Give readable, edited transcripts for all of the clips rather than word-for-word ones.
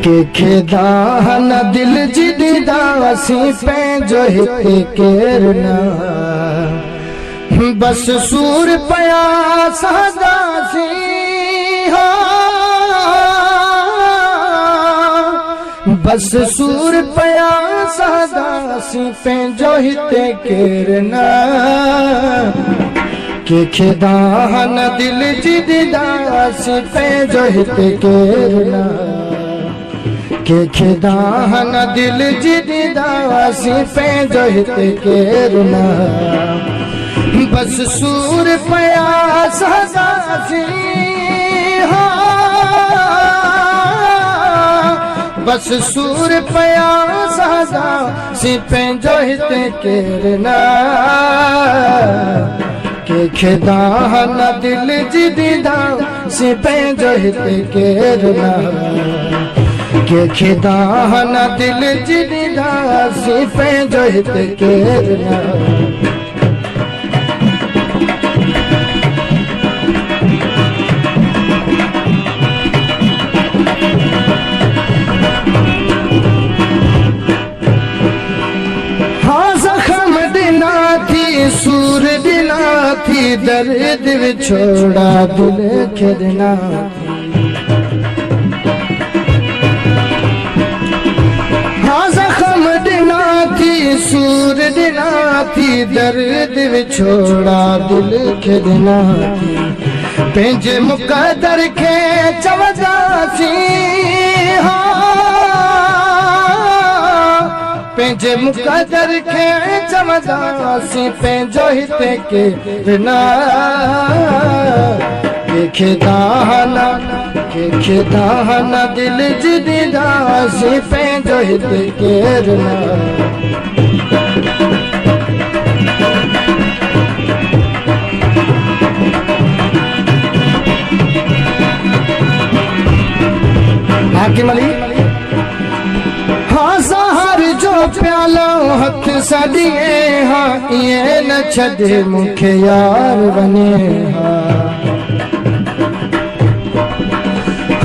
के खेदा न दिल जिदा सी पंहिंजो हिते केर न बस सूर पया सदासी हो बस सूर पया सदासी पंहिंजो हिते केर न के खेदा न दिल जिदा सी पंहिंजो हिते केर न के खेदा न दिल जिदा सी पंहिंजो हिते केर न बस सूर पया सदासी हो बस सूर पया सदासी पंहिंजो हिते केर न के खेदा न दिल जिदा सी पंहिंजो हिते केर न के खेदा न दिल जिदा सी पंहिंजो हिते केर न सूर दिना थी दर्द छोड़ा दिल खेदना हाँ जख्म दिना थी सूर दिना थी दर्द छोड़ा दिल खेदना पंहिंजे मुक़दर खे चवंदासी पंहिंजे मुक़दर खे चवंदासी पंहिंजो हिते केर न के खेदा न दिल जिदा सी पंहिंजो हिते केर न हाकिम अली हाँ ज़हर जो प्यालो हथ सदिए हाँ ये न छॾे मूंखे यार बने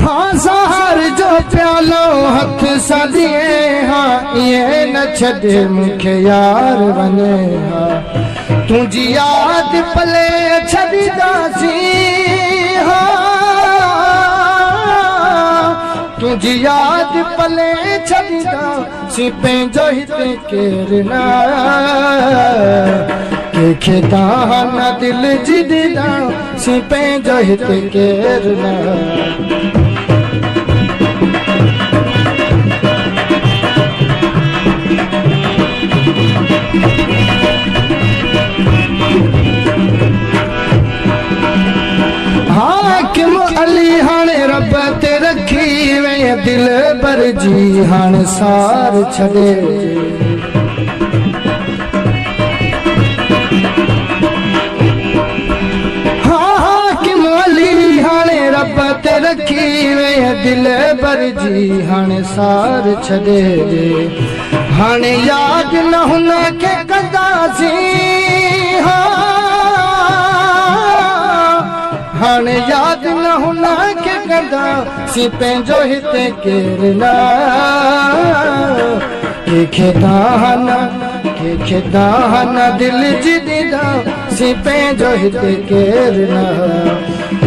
हाँ ज़हर जो प्यालो हथ सदिए हाँ ये न छॾे मूंखे यार बने तुझी याद पले छॾींदासी तुझी याद पले छॾींदासी पंहिंजो हिते केर न के खेदा न दिल जिदा सी पंहिंजो हिते केर न हाकिम अली हाणे रब ते रखी वे दिल बर जी हाणे सार छॾे हाँ हाकिम अली हाणे रब ते रखी वे दिल बर जी हाणे सार छॾे हाणे याद न हुन खे कंदासी हाणे याद न हुन खे कंदासी पंहिंजो हिते केर न के खेदा न दिल जिदा सी पंहिंजो हिते केर न